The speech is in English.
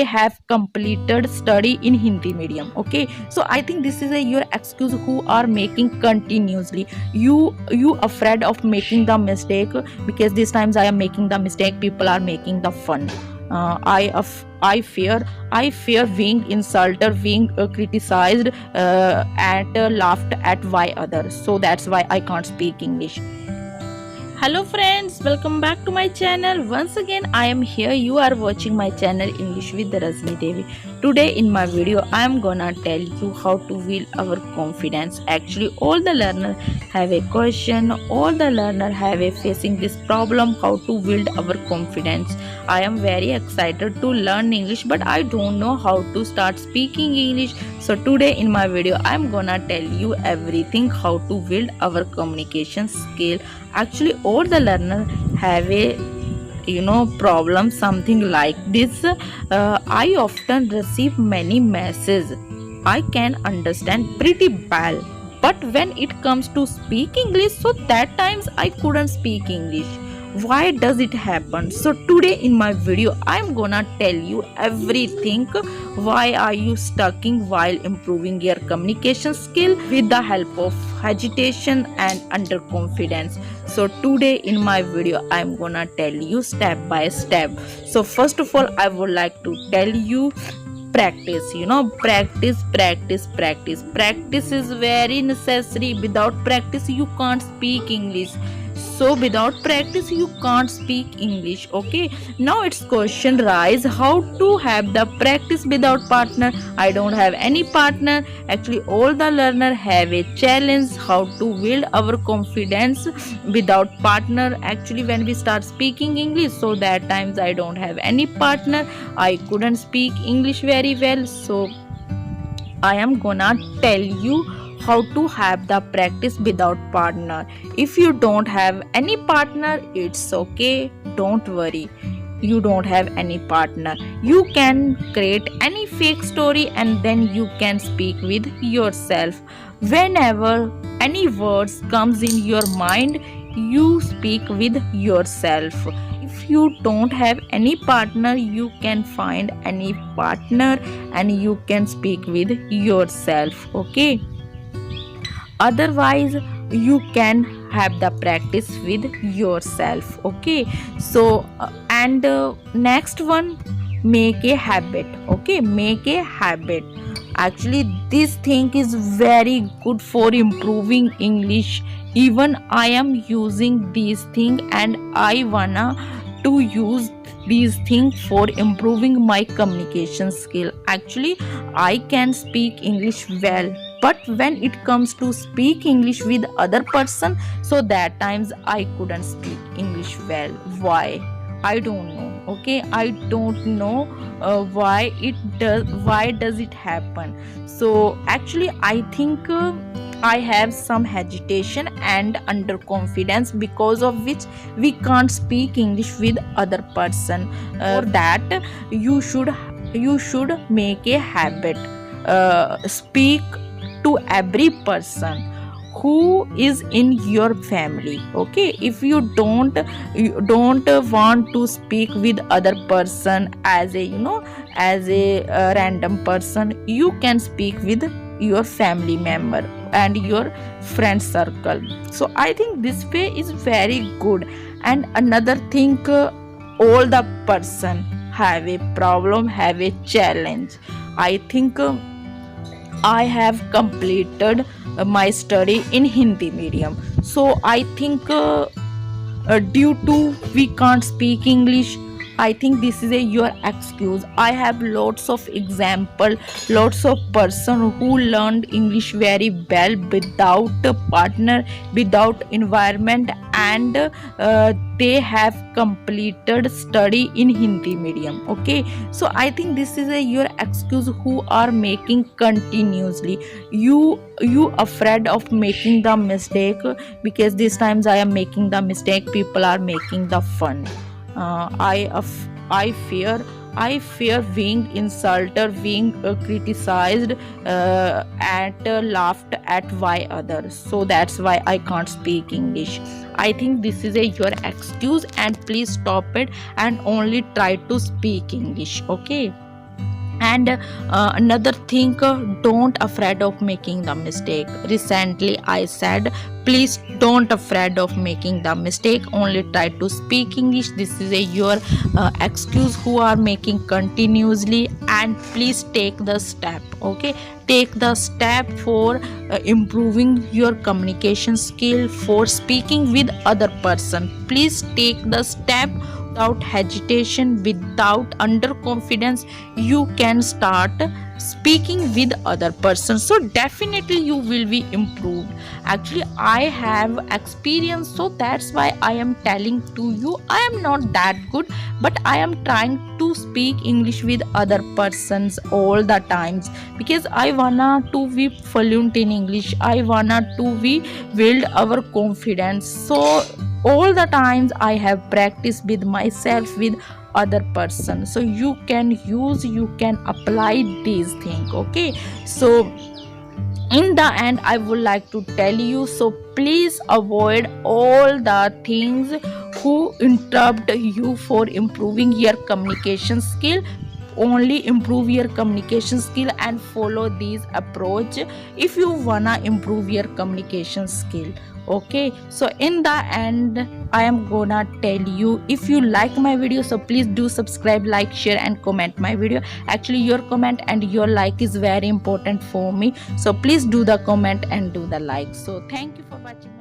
have completed study in Hindi medium. Okay, so I think this is a your excuse who are making continuously. You afraid of making the mistake because these times I am making the mistake. People are making the fun. I fear being insulted, being criticized, and laughed at by others. So that's why I can't speak English. Hello friends, welcome back to my channel. Once again I am here. You are watching my channel English with Rajni Devi. Today in my video I am gonna tell you how to build our confidence. Actually all the learner have a question, all the learner have a facing this problem, how to build our confidence. I am very excited to learn English but I don't know how to start speaking English. So today in my video I am gonna tell you everything how to build our communication skill. Actually all the learner have a problem something like this. I often receive many messages. I can understand pretty well, but when it comes to speak English, so that times I couldn't speak English. Why does it happen? So today in my video I am gonna tell you everything. Why are you stucking while improving your communication skill with the help of hesitation and underconfidence? So today in my video I am gonna tell you step by step. So first of all I would like to tell you practice. Practice is very necessary. Without practice you can't speak English. So without practice you can't speak English. Okay, now it's question rise, how to have the practice without partner. I don't have any partner. Actually all the learner have a challenge how to build our confidence without partner. Actually when we start speaking English, so that times I don't have any partner, I couldn't speak English very well. So I am gonna tell you how to have the practice without partner. If you don't have any partner, it's okay, don't worry. You don't have any partner, you can create any fake story and then you can speak with yourself. Whenever any words comes in your mind, you speak with yourself. If you don't have any partner, you can find any partner and you can speak with yourself. Okay, otherwise you can have the practice with yourself. Okay, so and next one, make a habit. Okay, make a habit. Actually this thing is very good for improving English. Even I am using this thing and I wanna to use these things for improving my communication skill. Actually I can speak English well, but when it comes to speak English with other person, so that times I couldn't speak English well. Why? I don't know. Okay, I don't know why does it happen. So actually I think I have some hesitation and underconfidence, because of which we can't speak English with other person. For that you should make a habit. Speak to every person who is in your family. Okay, if you don't want to speak with other person as a as a random person, you can speak with your family member and your friend circle. So I think this way is very good. And another thing, all the person have a problem, have a challenge. I think I have completed my study in Hindi medium. So I think due to we can't speak English, I think this is a your excuse. I have lots of example, lots of person who learned English very well without a partner, without environment, and they have completed study in Hindi medium. Okay, so I think this is a your excuse who are making continuously. You afraid of making the mistake because these times I am making the mistake. People are making the fun. I fear being insulted, being criticized, and laughed at by others. So that's why I can't speak English. I think this is a your excuse, and please stop it and only try to speak English. Okay. And another thing, don't afraid of making the mistake. Recently I said, please don't afraid of making the mistake, only try to speak English. This is a your excuse who are making continuously, and please take the step. Okay, take the step for improving your communication skill, for speaking with other person. Please take the step without hesitation, without underconfidence. You can start speaking with other person, so definitely you will be improved. Actually I have experience, so that's why I am telling to you. I am not that good, but I am trying to speak English with other persons all the times, because I wanna to be fluent in English. I wanna to be build our confidence. So all the times I have practiced with myself, with other person. So you can use, you can apply these things. Okay, so in the end I would like to tell you, so please avoid all the things who interrupt you for improving your communication skill. Only improve your communication skill and follow these approach if you wanna improve your communication skill. Okay, so in the end I am gonna tell you, if you like my video, so please do subscribe, like, share and comment my video. Actually your comment and your like is very important for me, so please do the comment and do the like. So thank you for watching.